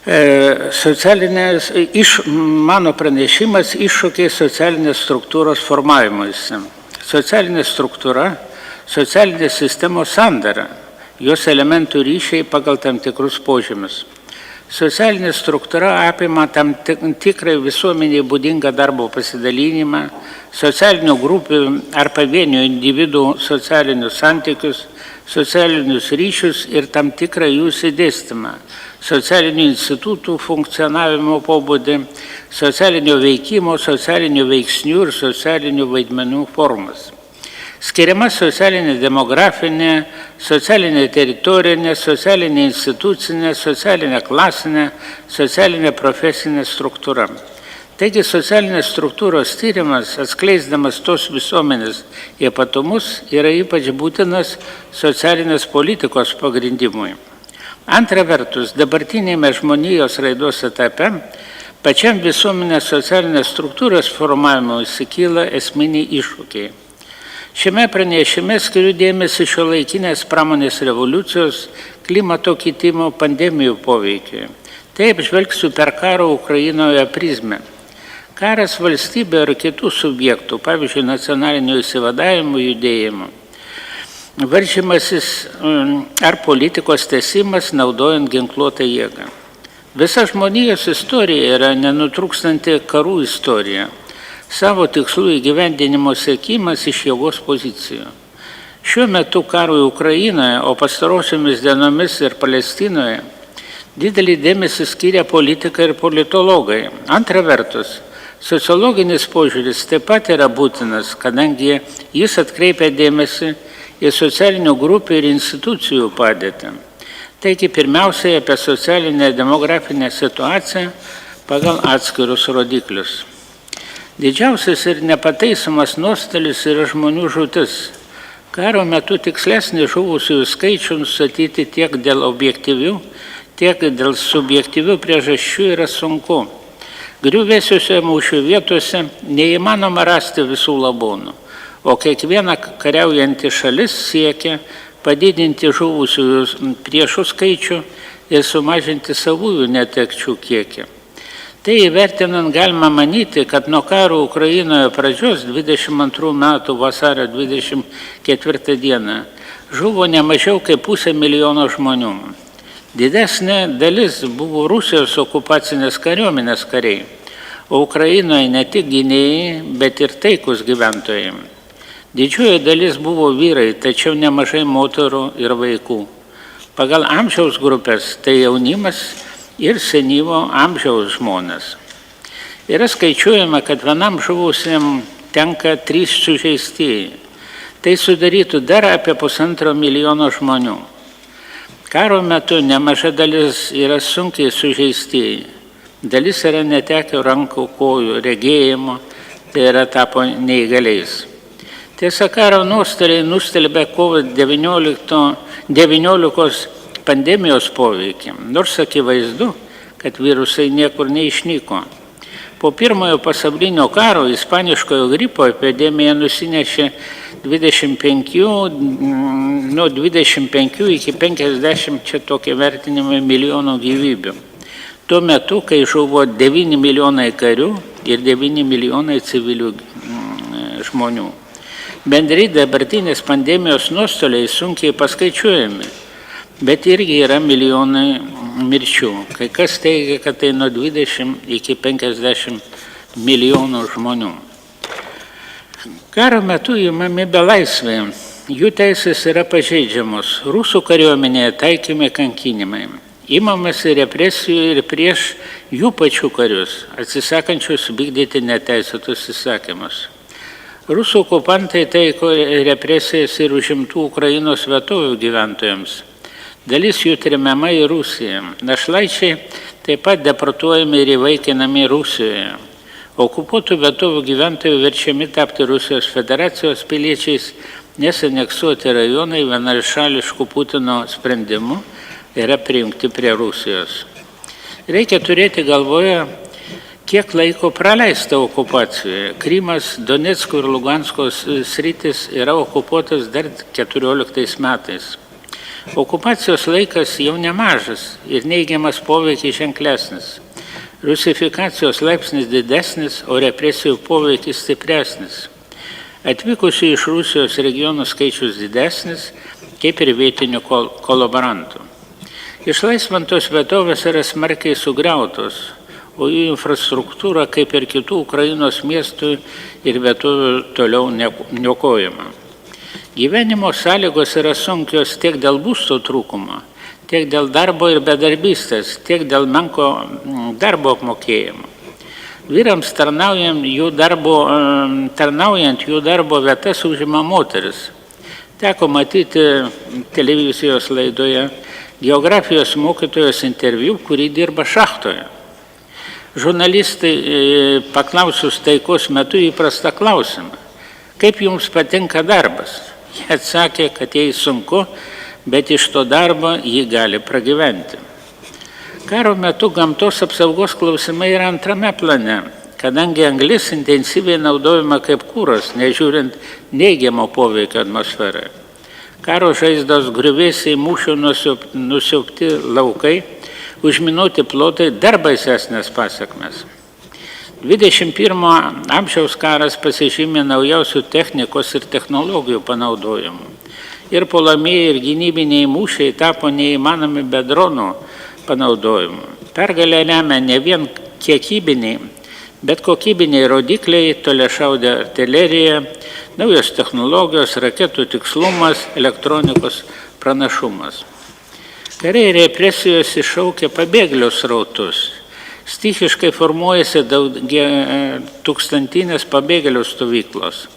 Mano pranešimas iššūkiai socialinės struktūros formavimuisi. Socialinė struktūra, socialinės sistemos sandara, jos elementų ryšiai pagal tam tikrus požymius. Socialinė struktūra apima tam tikrai visuomeniai būdingą darbo pasidalinimą, socialinių grupių ar pavienių individų socialinius santykius, socialinius ryšius ir tam tikrą jų išsidėstymą, socialinių institutų funkcionavimo pobūdį, socialinio veikimo, socialinių veiksnių ir socialinių vaidmenų formas. Skiriama socialinė demografinė, socialinė teritorinė, socialinė institucinė, socialinė klasinė, socialinė profesinė struktūra. Taigi socialinės struktūros tyrimas, atskleisdamas tos visuomenės ypatumus, yra ypač būtinas socialinės politikos pagrindimui. Antra vertus, dabartinėme žmonijos raidos etape pačiam visuomenės socialinės struktūros formavimo įsikyla esminiai iššūkiai. Šiame pranešime skiriu dėmesį šiuolaikinės pramonės revoliucijos, klimato kitimo, pandemijų poveikiui. Taip žvelgsiu per karo Ukrainoje prizmę. Karas valstybė ar kitų subjektų, pavyzdžiui, nacionalinio įsivadavimo judėjimo, varžymasis ar politikos tęsimas naudojant ginkluotą jėgą. Visa žmonijos istorija yra nenutrūkstanti karų istorija. Savo tikslų įgyvendinimo siekimas iš jėgos pozicijų. Šiuo metu karui Ukrainoje, o pastarosiomis dienomis ir Palestinoje, didelį dėmesį skiria politika ir politologai. Antra vertus, sociologinis požiūris taip pat yra būtinas, kadangi jis atkreipia dėmesį į socialinių grupių ir institucijų padėtį. Taigi pirmiausiai apie socialinę demografinę situaciją pagal atskirus rodiklius. Didžiausias ir nepataisomas nuostolis yra žmonių žūtis. Karo metu tikslesnį žuvusiųjų skaičių nustatyti tiek dėl objektyvių, tiek dėl subjektyvių priežasčių yra sunku. Griuvėsiuose mūšių vietose neįmanoma rasti visų lavonų, o kiekviena kariaujanti šalis siekia padidinti žuvusiųjų priešų skaičių ir sumažinti savųjų netekčių kiekį. Tai įvertinant galima manyti, kad nuo karo Ukrainoje pradžios 22 metų vasario 24 dieną žuvo ne mažiau kaip 500 000 žmonių. Didesnė dalis buvo Rusijos okupacinės kariuomenės kariai, o Ukrainoje ne tik gynėjai, bet ir taikus gyventojai. Didžioji dalis buvo vyrai, tačiau nemažai moterų ir vaikų. Pagal amžiaus grupės tai jaunimas ir senyvo amžiaus žmonės. Yra skaičiuojama, kad vienam žuvusiam tenka 3 sužeistieji. Tai sudarytų dar apie 1,5 milijono žmonių. Karo metu nemaža dalis yra sunkiai sužeistieji. Dalis yra netekę rankų, kojų, regėjimo, tai yra tapo neįgaliais. Tiesa, karo nuostoliai nustelbė COVID-19 pandemijos poveikį, nors akivaizdu, kad virusai niekur neišnyko. Po pirmojo pasaulinio karo ispaniškojo gripo epidemija nusinešė nuo 25 iki 50 čia tokie vertinimai milijonų gyvybių. Tuo metu, kai žuvo 9 milijonai karių ir 9 milijonai civilių žmonių. Bendri dabartinės pandemijos nuostoliai sunkiai paskaičiuojami. Bet irgi yra milijonai mirčių. Kai kas teigia, kad tai nuo 20 iki 50 milijonų žmonių. Karo metu imami belaisviai, jų teisės yra pažeidžiamos. Rusų kariuomenėje taikomi kankinimai. Imamasi represijų ir prieš jų pačių karius, atsisakančius vykdyti neteisėtus įsakymus. Rusų okupantai taiko represijas ir užimtų Ukrainos vietovių gyventojams. Dalis jų tremiama į Rusiją. Našlaičiai taip pat deportuojami ir įvaikinami Rusijoje. Okupuotų vietovių gyventojų verčiami tapti Rusijos federacijos piliečiais, nes aneksuoti rajonai vienašališkų Putino sprendimų yra prijungti prie Rusijos. Reikia turėti galvoje, kiek laiko praleista okupacijoje. Krymas, Donecko ir Lugansko sritis yra okupuotas dar 14 metais. Okupacijos laikas jau nemažas ir neigiamas poveikis ženklesnis. Rusifikacijos laipsnis didesnis, o represijų poveikis stipresnis. Atvykusių iš Rusijos regionų skaičius didesnis, kaip ir vietinių kolaborantų. Išlaisvantos vietovės yra smarkiai sugriautos, o jų infrastruktūra, kaip ir kitų Ukrainos miestų ir vietovių, toliau niokojama. Gyvenimo sąlygos yra sunkios tiek dėl būsto trūkumo, tiek dėl darbo ir bedarbystės, tiek dėl menko darbo apmokėjimo. Vyrams tarnaujant jų darbo vietas užima moteris. Teko matyti televizijos laidoje geografijos mokytojos interviu, kuri dirba šachtoje. Žurnalistai paklausus taikos metu įprastą klausimą: kaip jums patinka darbas? Jie atsakė, kad jai sunku, bet iš to darbo ji gali pragyventi. Karo metu gamtos apsaugos klausimai yra antrame plane, kadangi anglis intensyviai naudojama kaip kuras, nežiūrint neigiamo poveikio atmosferai. Karo žaizdos griuvėsiai, mūšių nusiaubti laukai, užminuoti plotai dar baisesnės pasekmes. 21 amžiaus karas pasižymė naujausių technikos ir technologijų panaudojimu. Ir puolamieji ir gynybiniai mūšiai tapo neįmanomi be dronų panaudojimu. Pergalę lemia ne vien kiekybiniai, bet kokybiniai rodikliai, toliašaudė artilerija, naujos technologijos, raketų tikslumas, elektronikos pranašumas. Kariai represijos iššaukia pabėgėlių srautus. Stichiškai formuojasi tūkstantinės pabėgėlių stovyklos.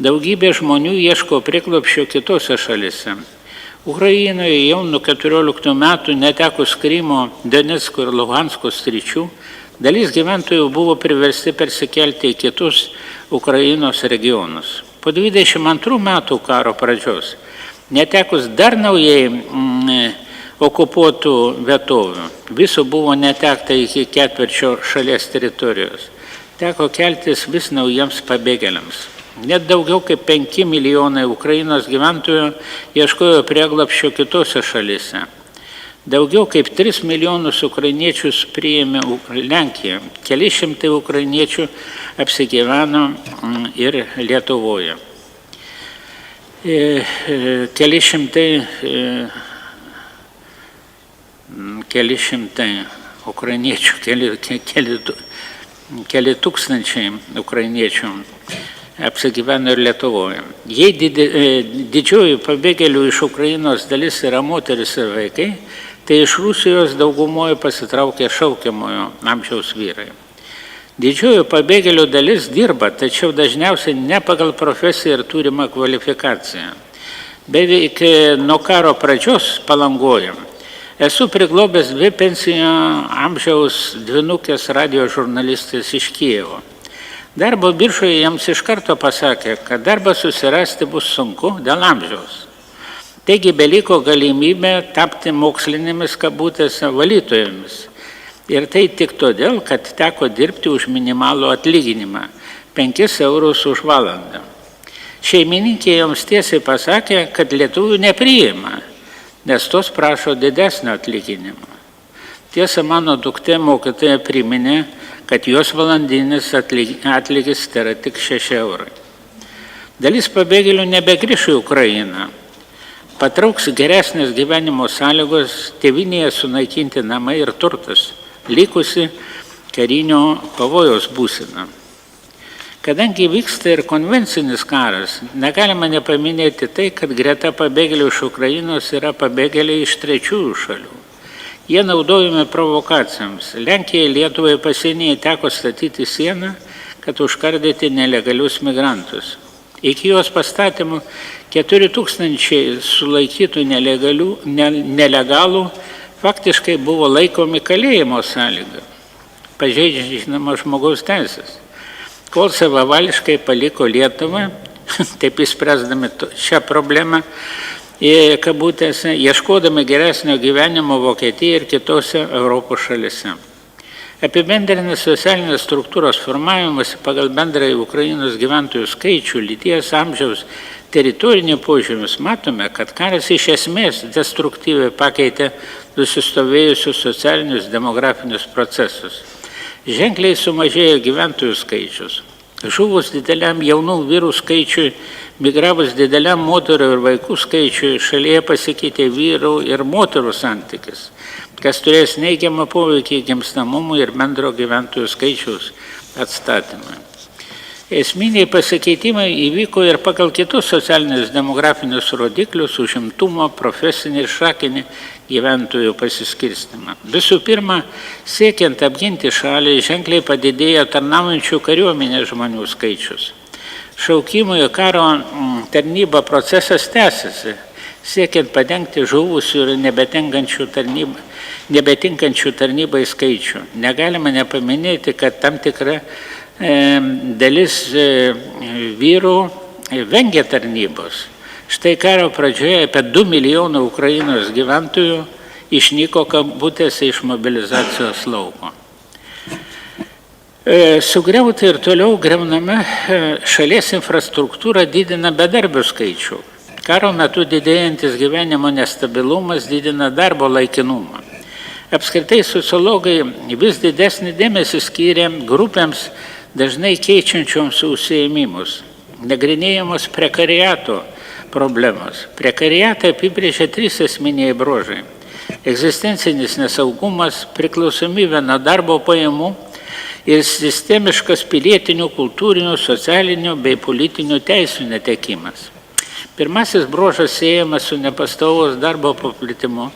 Daugybė žmonių ieško prieglobsčio kitose šalise. Ukrainoje jau nuo 14 metų netekus Krymo, Donecko ir Luhansko sričių, dalis gyventojų buvo priversti persikelti į kitus Ukrainos regionus. Po 22 metų karo pradžios, netekus dar naujai okupuotų vietovių, viso buvo netekta iki ketvirčio šalies teritorijos. Teko keltis vis naujiems pabėgėliams. Net daugiau kaip 5 milijonai Ukrainos gyventojų ieškojo prieglobsčio kitose šalyse. Daugiau kaip 3 milijonus ukrainiečius priėmė Lenkija. Keli šimtai ukrainiečių apsigyveno ir Lietuvoje. Keli šimtai ukrainiečių, keli tūkstančiai ukrainiečių apsigyveno ir Lietuvoje. Jei didžioji pabėgėlių iš Ukrainos dalis yra moteris ir vaikai, tai iš Rusijos daugumoje pasitraukė šaukiamojo amžiaus vyrai. Didžioji pabėgėlių dalis dirba, tačiau dažniausiai ne pagal profesiją ir turimą kvalifikaciją. Beveik nuo karo pradžios Palangoje esu priglobęs 2 pensinio amžiaus dvynukės radijo žurnalistės iš Kijevo. Darbo biržoje jiems iš karto pasakė, kad darbą susirasti bus sunku dėl amžiaus. Taigi beliko galimybė tapti mokslinėmis kabutėse valytojomis. Ir tai tik todėl, kad teko dirbti už minimalų atlyginimą – 5 eurus už valandą. Šeimininkė joms tiesiai pasakė, kad lietuvių nepriima, nes tos prašo didesnio atlyginimo. Tiesa, mano duktė mokytoja priminė, kad jos valandinis atlygis tai yra tik 6 eurai. Dalis pabėgėlių nebegrįš į Ukrainą. Patrauks geresnės gyvenimo sąlygos, tėvynėje sunaikinti namai ir turtas, likusi karinio pavojaus būsena. Kadangi vyksta ir konvencinis karas, negalima nepaminėti tai, kad greta pabėgėlių iš Ukrainos yra pabėgėliai iš trečiųjų šalių. Jie naudojami provokacijoms. Lenkijai Lietuvai pasienyje teko statyti sieną, kad užkardyti nelegalius migrantus. Iki jos pastatymų 4000 sulaikytų nelegalų faktiškai buvo laikomi kalėjimo sąlyga, pažeidžiama žmogaus teisės. Kol savavališkai paliko Lietuvą, taip išspręsdami šią problemą, kabutėse, ieškodami geresnio gyvenimo Vokietijoje ir kitose Europos šalise. Apibendrinant socialinės struktūros formavimąsi pagal bendrąjį Ukrainos gyventojų skaičių, lyties, amžiaus, teritorinį požymius, matome, kad karas iš esmės destruktyviai pakeitė nusistovėjusius socialinius demografinius procesus. Ženkliai sumažėjo gyventojų skaičius. Žuvus dideliam jaunų vyrų skaičiui, migravus dideliam moterų ir vaikų skaičiui, šalyje pasikeitė vyrų ir moterų santykis, kas turės neigiamą poveikį gimstamumui ir bendro gyventojų skaičiaus atstatymui. Esminiai pasikeitimai įvyko ir pagal kitus socialinius demografinius rodiklius, užimtumo, profesinį ir šakinį gyventojų pasiskirstimą. Visų pirma, siekiant apginti šalį, ženkliai padidėjo tarnaujančių kariuomenės žmonių skaičius. Šaukimo į karo tarnybą procesas tęsiasi, siekiant padengti žuvusių ir nebetinkančių tarnybai skaičių. Negalima nepaminėti, kad tam tikra dalis vyrų vengia tarnybos. Štai karo pradžioje apie 2 milijonų Ukrainos gyventojų išnyko kabutėse iš mobilizacijos lauko. Sugriauti ir toliau griaunama šalies infrastruktūra didina bedarbių skaičių. Karo metu didėjantis gyvenimo nestabilumas didina darbo laikinumą. Apskritai sociologai vis didesnį dėmesį skyrė grupėms dažnai keičiančioms užsiėmimus. Nagrinėjamos prekariato problemos. Prekariatą apibrėžia 3 esminiai bruožai. Egzistencinis nesaugumas, priklausomybė nuo darbo pajamų ir sistemiškas pilietinių, kultūrinių, socialinių bei politinių teisių netekimas. Pirmasis bruožas siejamas su nepastovaus darbo paplitimu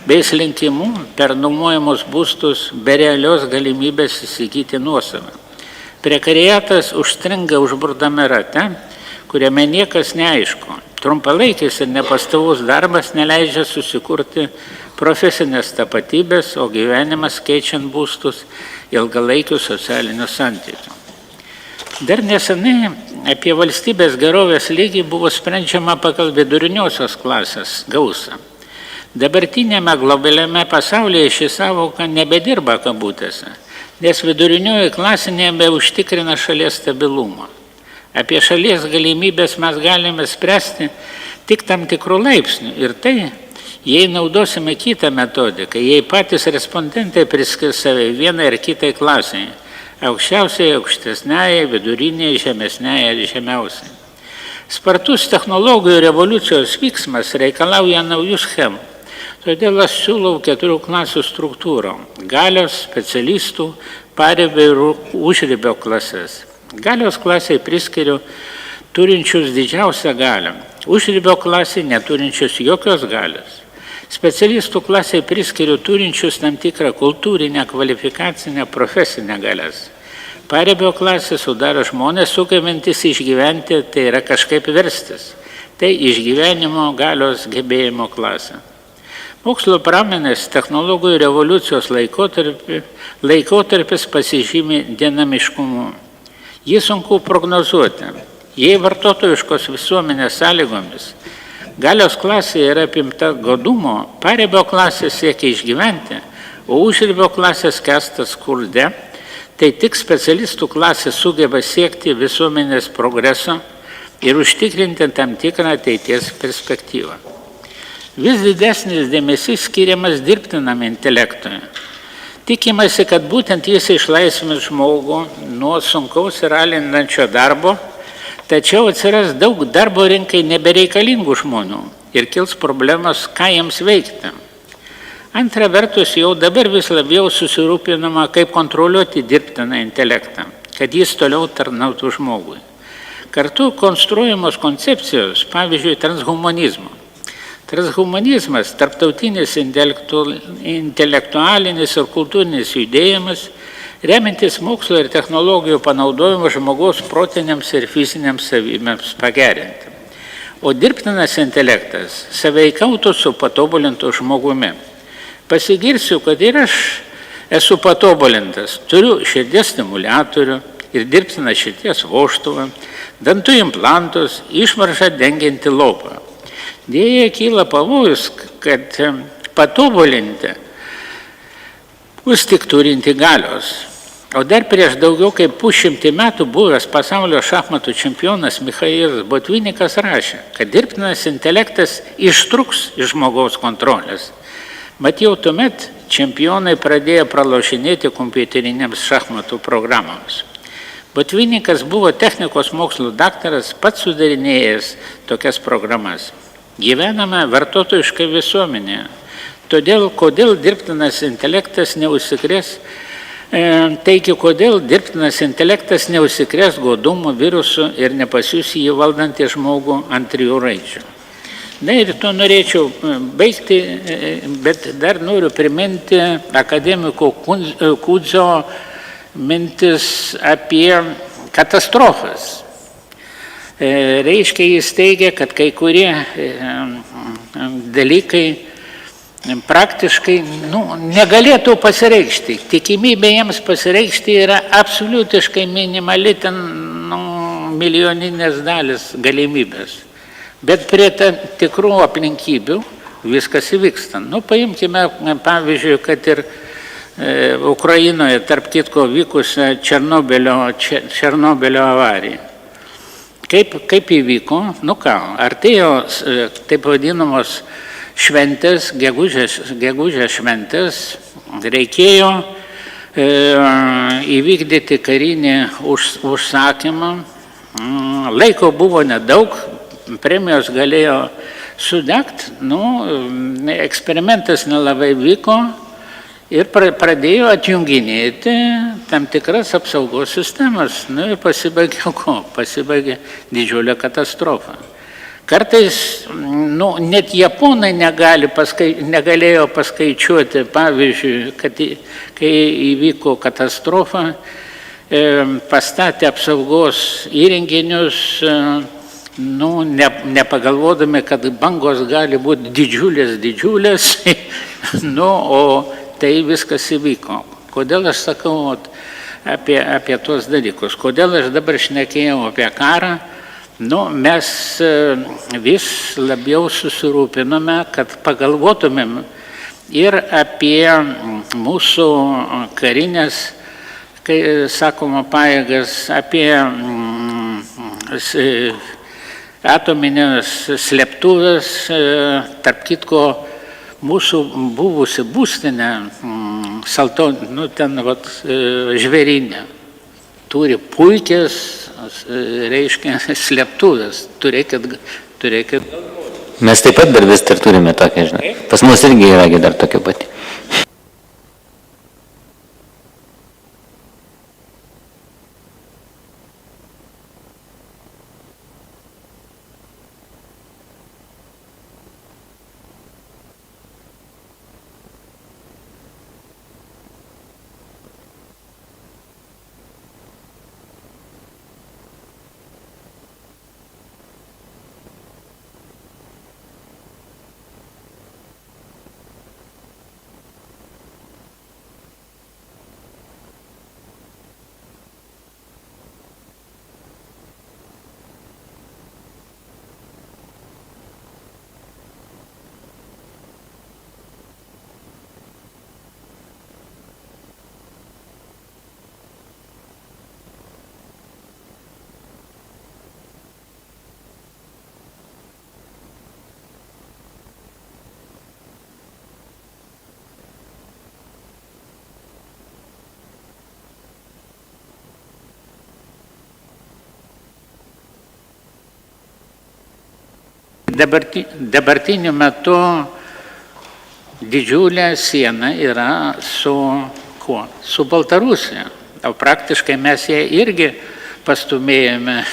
bei slinkimu per nuomojamus būstus be realios galimybės įsigyti nuosavą. Prekariatas užstringa užburdame rate, kuriame niekas neaišku. Trumpalaikis ir nepastovus darbas neleidžia susikurti profesinės tapatybės, o gyvenimas keičiant būstus ilgalaikių socialinių santykių. Dar nesenai apie valstybės gerovės lygį buvo sprendžiama pagal viduriniosios klasės gausą. Dabartinėme globaliame pasaulyje ši sąvoka nebedirba kabutėse, nes vidurinioji klasė nebeužtikrina šalies stabilumo. Apie šalies galimybės mes galime spręsti tik tam tikrų laipsnių ir tai, jei naudosime kitą metodiką, jei patys respondentai priskirs save vienai ar kitai klasiai, aukščiausiai, aukštesniai, viduriniai, žemesniai ar žemiausiai. Spartus technologijų revoliucijos vyksmas reikalauja naujų schemų. Todėl aš siūlau 4 klasių struktūrą – galios, specialistų, paribio ir užribio klases. Galios klasiai priskiriu turinčius didžiausią galią, užribio klasiai neturinčius jokios galios. Specialistų klasiai priskiriu turinčius tam tikrą kultūrinę, kvalifikacinę, profesinę galias. Paribio klasė sudaro žmonės sugebantys išgyventi, tai yra kažkaip verstis. Tai išgyvenimo galios gebėjimo klasė. Mokslo pramonės technologijų revoliucijos laikotarpis pasižymi dinamiškumu. Jį sunku prognozuoti. Jei vartotojiškos visuomenės sąlygomis galios klasė yra apimta godumo, paribio klasė siekia išgyventi, o užribio klasė skęsta skurde, tai tik specialistų klasė sugeba siekti visuomenės progreso ir užtikrinti tam tikrą ateities perspektyvą. Vis didesnis dėmesys skiriamas dirbtinam intelektui. Tikimasi, kad būtent jis išlaisvins žmogų nuo sunkaus ir alinančio darbo, tačiau atsiras daug darbo rinkai nebereikalingų žmonių ir kils problemas, ką jiems veikti. Antra vertus, jau dabar vis labiau susirūpinama, kaip kontroliuoti dirbtiną intelektą, kad jis toliau tarnautų žmogui. Kartu konstruojamos koncepcijos, pavyzdžiui, transhumanizmo. Transhumanizmas, tarptautinis intelektualinis ir kultūrinis judėjimas, remintis mokslo ir technologijų panaudojimu žmogaus protiniams ir fiziniams savybėms pagerinti. O dirbtinas intelektas sąveikautų su patobulintu žmogumi. Pasigirsiu, kad ir aš esu patobulintas, turiu širdies stimuliatorių ir dirbtiną širdies vožtuvą, dantų implantus, išvaržą dengiantį lopą. Dėja kyla pavojus, kad patobulinti bus tik turinti galios. O dar prieš daugiau kaip pusšimtį metų buvęs pasaulio šachmatų čempionas Michailas Botvinikas rašė, kad dirbtinas intelektas ištrūks iš žmogaus kontrolės. Mat jau tuomet čempionai pradėjo pralošinėti kompiuterinėms šachmatų programoms. Botvinikas buvo technikos mokslų daktaras, pats sudarinėjęs tokias programas. Gyvename vartotojiškai visuomenėje. Todėl, kodėl dirbtinas intelektas neužsikrės godumo virusu ir nepasiųs jį valdantį žmogų ant 3 raidžių. Na ir to norėčiau baigti, bet dar noriu priminti akademiko Kudzio mintis apie katastrofas. Reiškia, jis teigia, kad kai kurie dalykai praktiškai negalėtų pasireikšti. Tikimybė jiems pasireikšti yra absoliutiškai minimali, ten milijoninės dalis galimybės. Bet prie tikrų aplinkybių viskas įvyksta. Paimkime pavyzdžiui, kad ir Ukrainoje tarp kitko vykusią Černobylio avariją. Kaip įvyko? Artėjo taip vadinamos šventės, gegužės šventės, reikėjo įvykdyti karinį užsakymą, laiko buvo nedaug, premijos galėjo sudegti, eksperimentas nelabai vyko ir pradėjo atjunginėti tam tikras apsaugos sistemas, ir pasibaigė didžiulė katastrofa. Kartais net japonai negalėjo paskaičiuoti, pavyzdžiui, kad kai įvyko katastrofa, pastatė apsaugos įrenginius, nepagalvodami, kad bangos gali būti didžiulės, o tai viskas įvyko. Kodėl aš sakau apie tuos dalykus? Kodėl aš dabar šnekėjau apie karą? Mes vis labiau susirūpinome, kad pagalvotumėm ir apie mūsų karinės, kai sakoma, pajėgas, apie atominės slėptuvės, tarp kitko mūsų buvusi būstinė, žvėrynė, turi puikias, reiškia, slėptuvės. Turėkit. Mes taip pat dar vis dar turime tokią, žinai. Pas mus irgi yra dar tokia pati. Dabartiniu metu didžiulė siena yra su kuo? Su Baltarusija. O praktiškai mes ją irgi pastumėjome,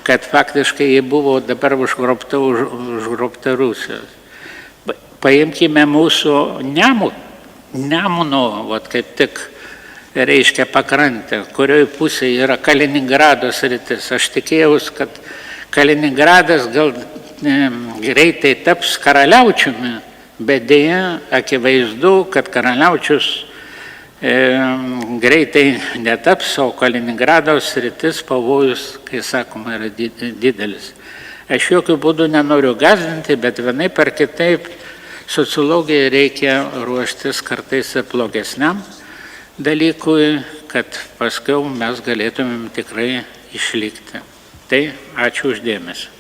kad faktiškai jie buvo dabar užgrobta Rusijos. Paimkime mūsų Nemuno, kaip tik reiškia pakrantę, kurioje pusėje yra Kaliningrado sritis. Aš tikėjausi, kad Kaliningradas gal greitai taps karaliaučiumi, bet dėja akivaizdu, kad karaliaučius greitai netaps, o Kaliningrado sritis pavojus, kai sakoma, yra didelis. Aš jokių būdų nenoriu gąsdinti, bet vienaip ar kitaip Sociologijai reikia ruoštis kartais ir blogesniam dalykui, kad paskiau mes galėtumėm tikrai išlikti. Tai ačiū uždėmesi.